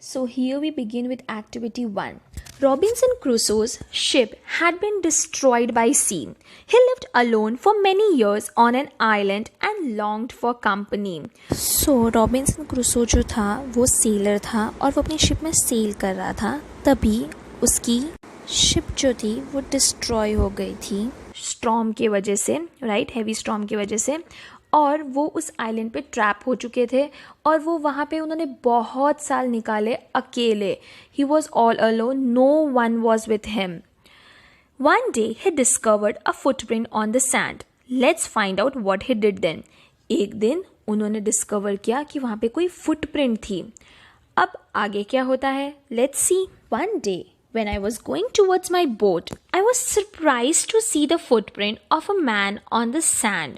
So here we begin with activity 1. Robinson Crusoe's ship had been destroyed by sea. He lived alone for many years on an island and longed for company. So Robinson Crusoe जो था वो seller था और वो अपनी ship में cell कर रहा था। तभी उसकी शिप जो थी वो डिस्ट्रॉय हो गई थी स्टॉर्म के वजह से, राइट, हैवी स्टॉर्म की वजह से, और वो उस आइलैंड पे ट्रैप हो चुके थे और वो वहाँ पे उन्होंने बहुत साल निकाले अकेले. He was all alone, no one was with him. One day he discovered a footprint on the sand. Let's find out what he did then. एक दिन उन्होंने डिस्कवर किया कि वहाँ पे कोई फुटप्रिंट थी. अब आगे क्या होता है, let's see. One day when I was going towards my boat, I was surprised to see the footprint of a man on the sand.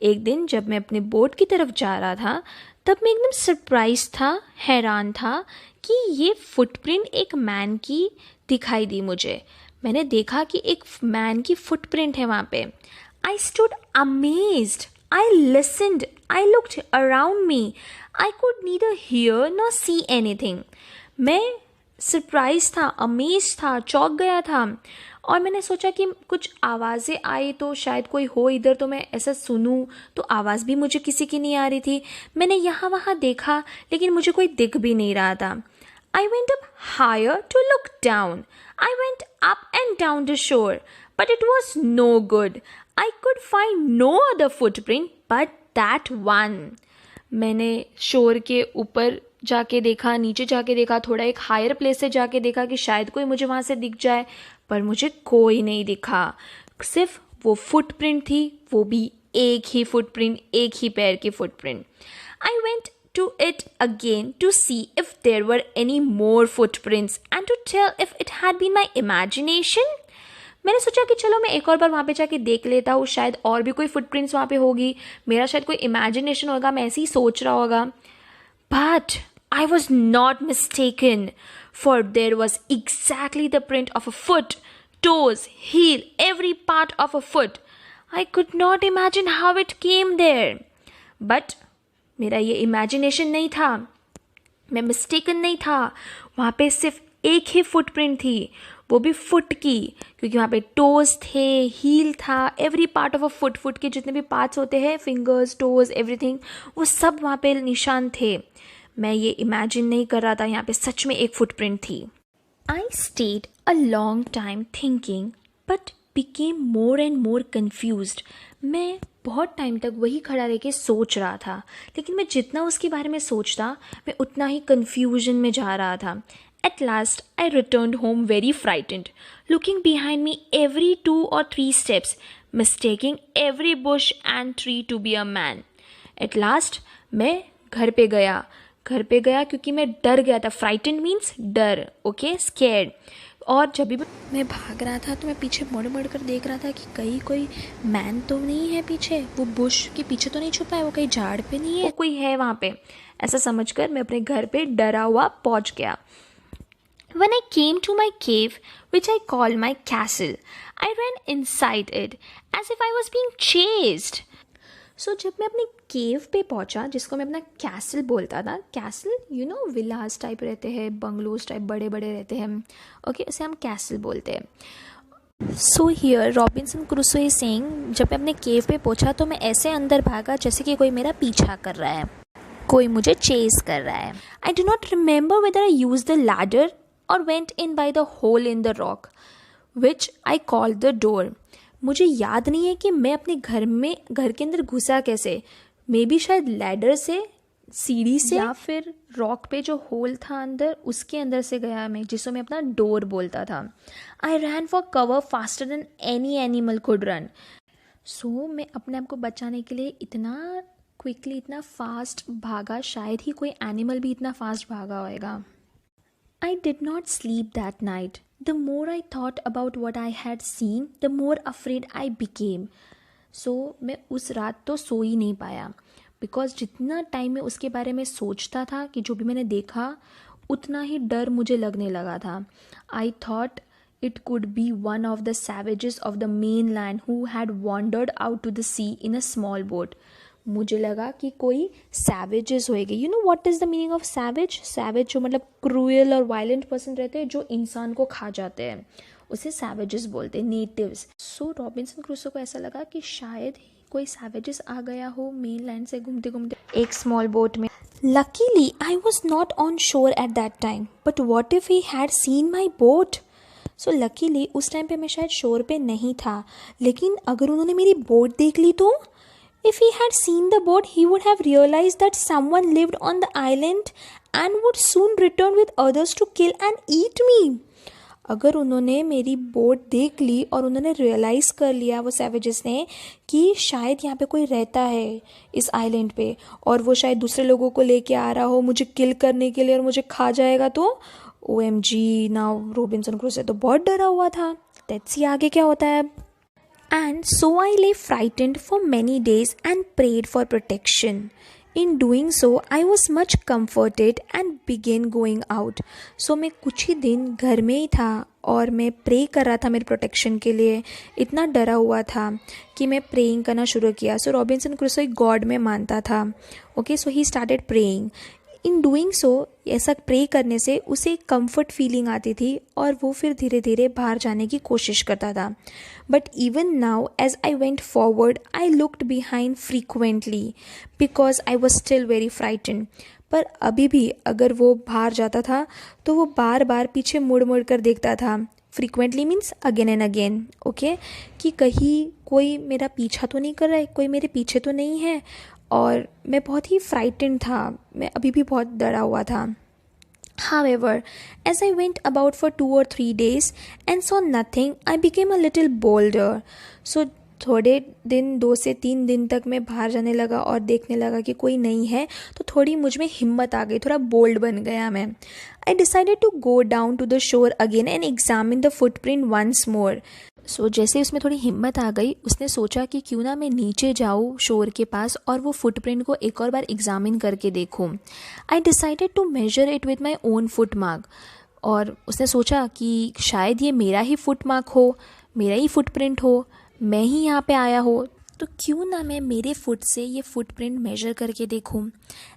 एक दिन जब मैं अपने बोट की तरफ जा रहा था तब मैं एकदम सरप्राइज था, हैरान था कि ये फुटप्रिंट एक मैन की दिखाई दी मुझे. मैंने देखा कि एक मैन की फुटप्रिंट है वहाँ पे. I stood amazed. I listened. I looked around me. I could neither hear nor see anything. मैं सरप्राइज था, अमेज था, चौंक गया था और मैंने सोचा कि कुछ आवाज़ें आई तो शायद कोई हो इधर, तो मैं ऐसा सुनूं. तो आवाज़ भी मुझे किसी की नहीं आ रही थी. मैंने यहाँ वहाँ देखा लेकिन मुझे कोई दिख भी नहीं रहा था. I went up higher to look down. I went up and down the shore but it was no good. I could find no other footprint but that one. मैंने शोर के ऊपर जाके देखा, नीचे जाके देखा, थोड़ा एक हायर प्लेस से जाके देखा कि शायद कोई मुझे वहाँ से दिख जाए, पर मुझे कोई नहीं दिखा. सिर्फ वो फुटप्रिंट थी, वो भी एक ही फुटप्रिंट, एक ही पैर की footprint. I went to it again to see if there were any more footprints and to tell if it had been my imagination. मैंने सोचा कि चलो मैं एक और बार वहाँ पे जाके देख लेता हूँ, शायद और भी कोई फुटप्रिंट्स वहाँ पे होगी, मेरा शायद कोई इमेजिनेशन होगा, मैं ऐसे ही सोच रहा होगा. But I was not mistaken, for there was exactly the print of a foot, toes, heel, every part of a foot. I could not imagine how it came there. But मेरा ये imagination नहीं था, मैं mistaken नहीं था. वहाँ पे सिर्फ एक ही फुटप्रिंट थी, वो भी फुट की, क्योंकि वहाँ पे टोज थे, हील था, every part of a foot, foot के जितने भी पार्ट्स होते हैं, फिंगर्स, टोज, एवरीथिंग, वो सब वहाँ पे निशान थे. मैं ये इमेजिन नहीं कर रहा था, यहाँ पे सच में एक फुटप्रिंट थी. I stayed a long time thinking but became more and more confused. मैं बहुत टाइम तक वही खड़ा रह के सोच रहा था, लेकिन मैं जितना उसके बारे में सोचता मैं उतना ही कन्फ्यूजन में जा रहा था. At last, I returned home very frightened, looking behind me every 2 or 3 steps, mistaking every bush and tree to be a man. At last, मैं घर पे गया क्योंकि मैं डर गया था. फ्राइटेंड मीन्स डर, ओके, स्केर्ड. और जब भी मैं भाग रहा था तो मैं पीछे मुड़ कर देख रहा था कि कहीं कोई मैन तो नहीं है पीछे, वो बुश के पीछे तो नहीं छुपा है, वो कहीं झाड़ पे नहीं है, कोई है वहाँ पे, ऐसा समझकर मैं अपने घर पे डरा हुआ पहुँच गया. When I came to my cave, which I call my castle, I ran inside it as if I was being chased. So जब मैं अपनी केव पे पहुंचा, जिसको मैं अपना कैसल बोलता था, castle you know Vilas type रहते हैं, बंगलोज टाइप बड़े बड़े रहते हैं, ओके, उसे हम कैसल बोलते हैं. So here Robinson Crusoe is saying, जब मैं अपने केव पे पहुंचा तो मैं ऐसे अंदर भागा जैसे कि कोई मेरा पीछा कर रहा है, कोई मुझे चेस कर रहा है. I do not remember whether I used the ladder or went in by the hole in the rock, which I called the door. मुझे याद नहीं है कि मैं अपने घर के अंदर घुसा कैसे. मे बी शायद लैडर से, सीढ़ी से, या फिर रॉक पे जो होल था अंदर, उसके अंदर से गया मैं, जिसको मैं अपना डोर बोलता था. I ran for cover faster than any animal could run. So मैं अपने आप को बचाने के लिए इतना क्विकली, इतना फास्ट भागा, शायद ही कोई एनिमल भी इतना फास्ट भागा होएगा. I did not sleep that night. The more I thought about what I had seen, the more afraid I became. So मैं उस रात तो सो ही नहीं पाया, बिकॉज जितना टाइम मैं उसके बारे में सोचता था कि जो भी मैंने देखा, उतना ही डर मुझे लगने लगा था. I thought it could be one of the savages of the mainland who had wandered out to the sea in a small boat. मुझे लगा कि कोई सैवेजेस होएंगे. You know what is the meaning of savage? Savage जो मतलब cruel और violent person रहते हैं जो इंसान को खा जाते हैं, उसे सैवेजेस बोलते हैं, नेटिव्स. सो रॉबिन्सन क्रूसो को ऐसा लगा कि शायद कोई सैवेजेस आ गया हो मेन लैंड से घूमते घूमते एक स्मॉल बोट में. Luckily, I was not on shore at that time. But what if he had seen my boat? So luckily उस टाइम पे मैं शायद शोर पे नहीं था, लेकिन अगर उन्होंने मेरी बोट देख ली तो? If he had seen the boat, he would have realized that someone lived on the island and would soon return with others to kill and eat me. अगर उन्होंने मेरी बोट देख ली और उन्होंने रियलाइज़ कर लिया वो सैवेजेस ने कि शायद यहाँ पे कोई रहता है इस आइलैंड पे और वो शायद दूसरे लोगों को लेके आ रहा हो मुझे किल करने के लिए और मुझे खा जाएगा, तो OMG नाउ रॉबिन्सन क्रूसो तो बहुत डरा हुआ था. लेट्स सी आगे क्या होता है. And so I lay frightened for many days and prayed for protection. In doing so, I was much comforted and began going out. So मैं कुछ ही दिन घर में ही था और मैं प्रे कर रहा था मेरे प्रोटेक्शन के लिए. इतना डरा हुआ था कि मैं प्रेइंग करना शुरू किया. सो रॉबिन्सन क्रूसो एक गॉड में मानता था. Okay, so he started praying. In doing so, ऐसा प्रे करने से उसे एक कम्फर्ट फीलिंग आती थी और वो फिर धीरे धीरे बाहर जाने की कोशिश करता था. But even now as I went forward I looked behind frequently because I was still very frighten. पर अभी भी अगर वो बाहर जाता था तो वो बार बार पीछे मुड़ मुड़ कर देखता था. Frequently means again and again. Okay, कि कहीं कोई मेरा पीछा तो नहीं कर रहा है, कोई मेरे पीछे तो नहीं है. और मैं बहुत ही फ्राइटेंड था, मैं अभी भी बहुत डरा हुआ था. However, as I went about for 2 or 3 days and saw nothing, I became a little bolder. So थोड़े दिन 2 से 3 दिन तक मैं बाहर जाने लगा और देखने लगा कि कोई नहीं है, तो थोड़ी मुझ में हिम्मत आ गई, थोड़ा बोल्ड बन गया मैं. I decided to go down to the shore again and examine the footprint once more. सो जैसे उसमें थोड़ी हिम्मत आ गई, उसने सोचा कि क्यों ना मैं नीचे जाऊँ शोर के पास और वो फुटप्रिंट को एक और बार एग्जामिन करके देखूँ. I decided to measure it with my own foot mark. और उसने सोचा कि शायद ये मेरा ही फुट मार्क हो, मेरा ही फुटप्रिंट हो, मैं ही यहाँ पे आया हो, तो क्यों ना मैं मेरे फुट से ये फुटप्रिंट मेजर करके देखूँ.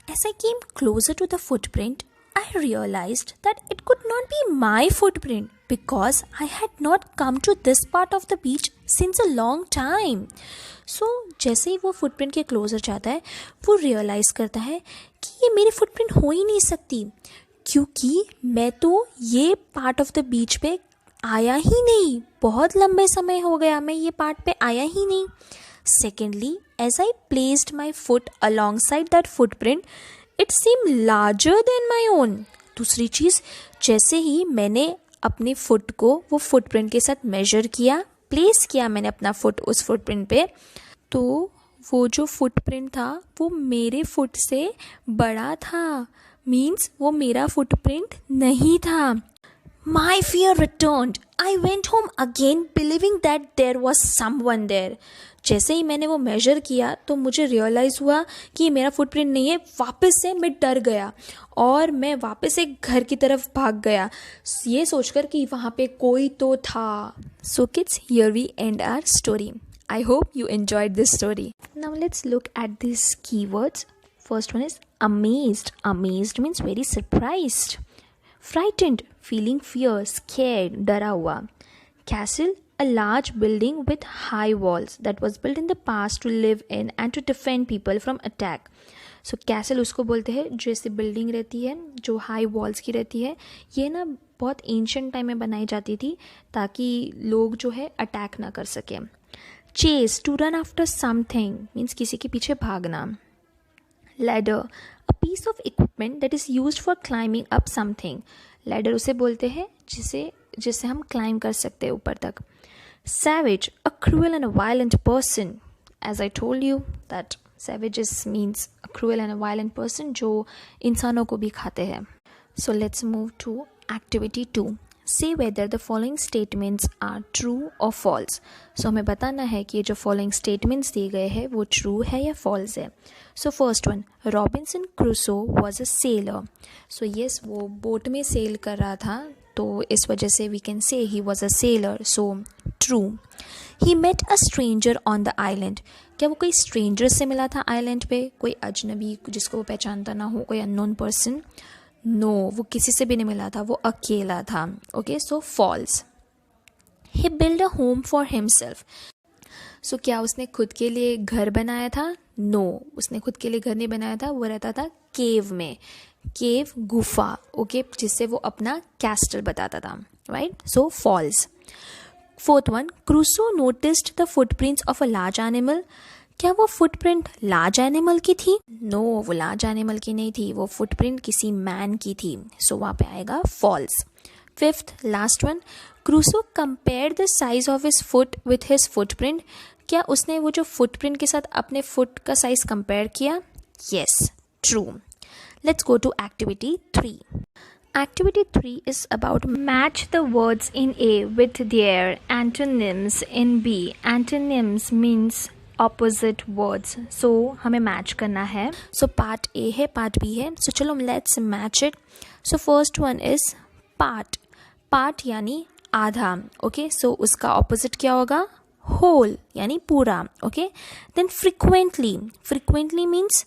As I came closer to the footprint, I realized that it could not be my footprint because I had not come to this part of the beach since a long time. So जैसे ही वो footprint के closure जाता है, वो realise करता है कि ये मेरी फुटप्रिंट हो ही नहीं सकती, क्योंकि मैं तो ये पार्ट ऑफ द बीच पे आया ही नहीं. बहुत लंबे समय हो गया मैं ये पार्ट पे आया ही नहीं. Secondly, as I placed my foot alongside that footprint, it seem larger than my own. दूसरी चीज़, जैसे ही मैंने अपने फुट को वो फुटप्रिंट के साथ मेजर किया, प्लेस किया मैंने अपना फुट उस फुटप्रिंट पे, तो वो जो फुटप्रिंट था वो मेरे फुट से बड़ा था. मीन्स वो मेरा फुटप्रिंट नहीं था. My fear returned. I went home again believing that there was someone there. जैसे ही मैंने वो मेजर किया तो मुझे रियलाइज़ हुआ कि ये मेरा फुटप्रिंट नहीं है. वापस से मैं डर गया और मैं वापस एक घर की तरफ भाग गया, ये सोचकर कि वहाँ पे कोई तो था. So kids, here we end our story. I hope you enjoyed this story. Now let's look at these keywords. First one is amazed. Amazed means very surprised. Frightened, feeling fear, scared, डरा हुआ. Castle, a large building with high walls that was built in the past to live in and to defend people from attack. So castle उसको बोलते हैं जैसे building रहती है जो high walls की रहती है. ये ना बहुत एंशिएंट टाइम में बनाई जाती थी ताकि लोग जो है अटैक ना कर सके. Chase, to run after something means किसी के पीछे भागना. Ladder, a piece of equipment that is used for climbing up something. Ladder उसे बोलते हैं जिसे हम क्लाइम कर सकते हैं ऊपर तक. Savage, a cruel and a violent person. As I told you that savages means a cruel and a violent person जो इंसानों को भी खाते हैं. So let's move to activity 2. Say whether the following statements are true or false. So हमें बताना है कि ये जो following statements दिए गए हैं वो true है या false है. So first one, Robinson Crusoe was a sailor. So yes, वो boat में sail कर रहा था, तो इस वजह से we can say he was a sailor. So true. He met a stranger on the island. क्या वो कोई स्ट्रेंजर से मिला था आइलैंड पे, कोई अजनबी जिसको वो पहचानता ना हो, कोई अननोन पर्सन? नो, वो किसी से भी नहीं मिला था, वो अकेला था. Okay, so falls. He build a home for himself. So क्या उसने खुद के लिए घर बनाया था? नो, उसने खुद के लिए घर नहीं बनाया था, वो रहता था केव में. केव, गुफा. ओके, जिससे वो अपना कैस्टल बताता था. Right, so false. Fourth one, Crusoe noticed the footprints of a large animal. क्या वो फुटप्रिंट लार्ज एनिमल की थी? नो, वो लार्ज एनिमल की नहीं थी, वो फुटप्रिंट किसी मैन की थी. सो वहाँ पे आएगा false. Fifth, last one, Crusoe compare the size of his foot with his footprint. क्या उसने वो जो फुटप्रिंट के साथ अपने फुट का साइज कंपेयर किया? Yes, true. Let's go to activity 3. Activity 3 is about match the words in A with their antonyms in B. Antonyms means opposite words. So हमें match करना है. So part A है, part B है. So चलो let's match it. So first one is part. Part यानी आधा. Okay, so उसका opposite क्या होगा? Whole यानी पूरा. Okay, then frequently. Frequently means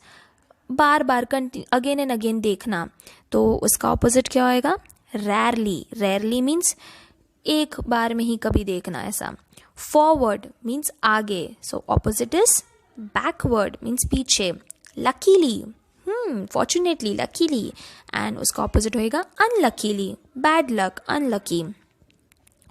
bar bar again and again देखना. तो उसका ऑपोजिट क्या होएगा? रैरली. रैरली मीन्स एक बार में ही कभी देखना ऐसा. फॉरवर्ड मीन्स आगे. So opposite is backward means पीछे. Luckily, fortunately, luckily. एंड उसका ऑपोजिट होएगा unluckily, bad luck, unlucky.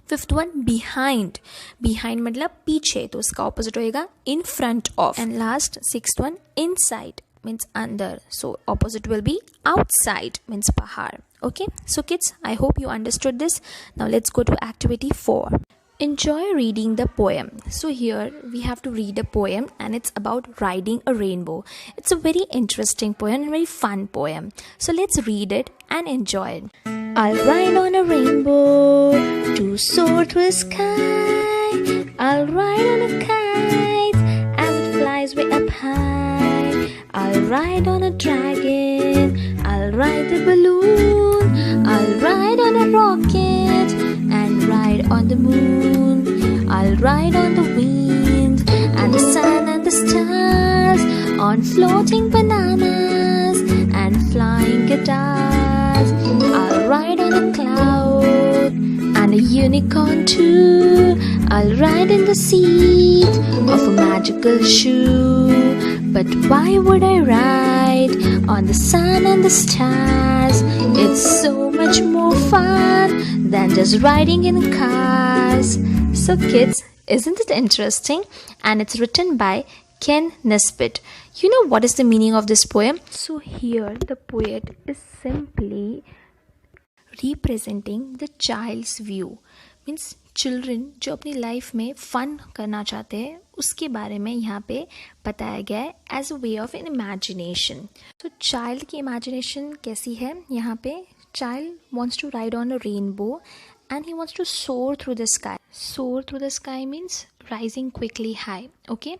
Fifth one, behind. Behind मतलब पीछे, तो उसका ऑपोजिट होएगा in front of. And last sixth one, inside means under, so opposite will be outside means bahar. Okay, so kids, I hope you understood this. Now let's go to activity 4. Enjoy reading the poem. So here we have to read a poem and it's about riding a rainbow. It's a very interesting poem and very fun poem, so let's read it and enjoy it. I'll ride on a rainbow to soar through the sky. I'll ride on a kite as it flies way up high. I'll ride on a dragon, I'll ride the balloon, I'll ride on a rocket and ride on the moon. I'll ride on the wind and the sun and the stars, on floating bananas and flying guitars. I'll ride on a cloud and a unicorn too. I'll ride in the seat of a magical shoe. But why would I ride on the sun and the stars? It's so much more fun than just riding in cars. So kids, isn't it interesting? And it's written by Ken Nesbitt. You know what is the meaning of this poem? So here the poet is simply representing the child's view. Means children जो अपनी life में फ़न करना चाहते हैं उसके बारे में यहाँ पे बताया गया है as a way of an imagination. तो चाइल्ड की इमेजिनेशन कैसी है? यहाँ पे child wants to ride on a rainbow and he wants to soar through the sky. Soar through the sky means rising quickly high. Okay,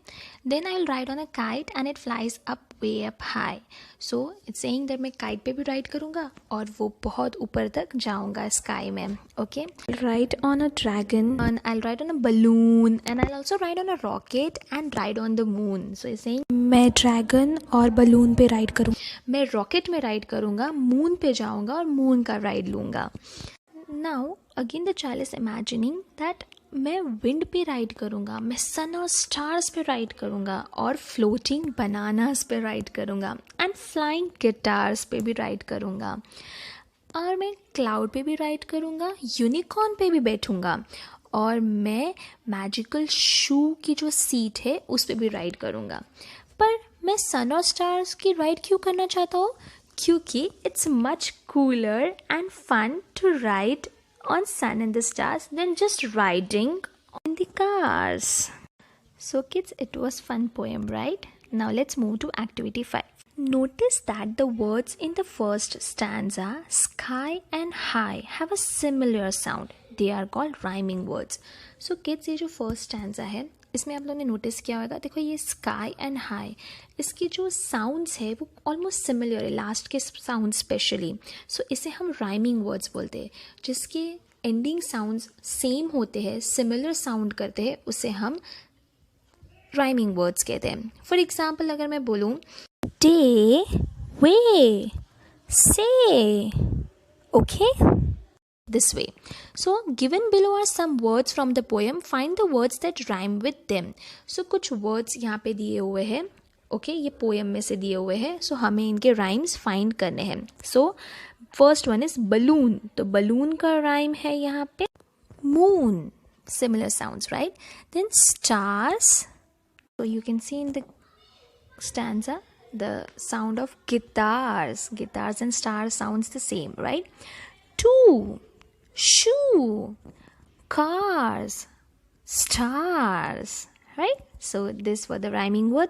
then I'll ride on a kite and it flies up way up high. So it's saying that मैं kite पे भी ride करूँगा और वो बहुत ऊपर तक जाऊँगा sky में. Okay, I'll ride on a dragon and I'll ride on a balloon and I'll also ride on a rocket and ride on the moon. So it's saying मैं ड्रैगन और बलून पे राइड करूँ, मैं rocket में ride करूँगा, moon पे जाऊँगा और मून का राइड लूँगा. Now again the child is imagining that मैं विंड पे राइड करूँगा, मैं सन और स्टार्स पे राइड करूँगा और फ्लोटिंग बनानास पे राइड करूँगा एंड फ्लाइंग गिटार्स पे भी राइड करूँगा और मैं क्लाउड पे भी राइड करूँगा, यूनिकॉर्न पे भी बैठूँगा और मैं मैजिकल शू की जो सीट है उस पे भी राइड करूँगा. पर मैं सन और स्टार्स की राइड क्यों करना चाहता हूँ? क्योंकि it's much cooler and fun to ride on sun and the stars than just riding on the cars. So kids, it was fun poem, right? Now let's move to activity 5. Notice that the words in the first stanza, sky and high, have a similar sound. They are called rhyming words. So kids, ये जो first stanza है इसमें आप लोगों ने notice किया होगा, देखो ये स्काई एंड हाई, इसकी जो साउंड्स है वो ऑलमोस्ट सिमिलर है, लास्ट के साउंड स्पेशली. सो इसे हम राइमिंग वर्ड्स बोलते हैं. जिसके एंडिंग साउंड्स सेम होते हैं, सिमिलर साउंड करते हैं, उसे हम राइमिंग वर्ड्स कहते हैं. फॉर एग्जाम्पल अगर मैं बोलूँ Day, way, say. Okay? this way. So given below are some words from the poem. Find the words that rhyme with them. So कुछ words यहाँ पे दिए हुए हैं. ओके ये पोएम में से दिए हुए हैं. सो हमें इनके राइम्स फाइंड करने हैं. So first one is balloon. तो बलून का राइम है यहाँ पे moon. Similar sounds right. Then stars. So you can see in the stanza the sound of guitars. Guitars and stars sounds the same, right? Two, shoe, cars, stars, right? So these were the rhyming words.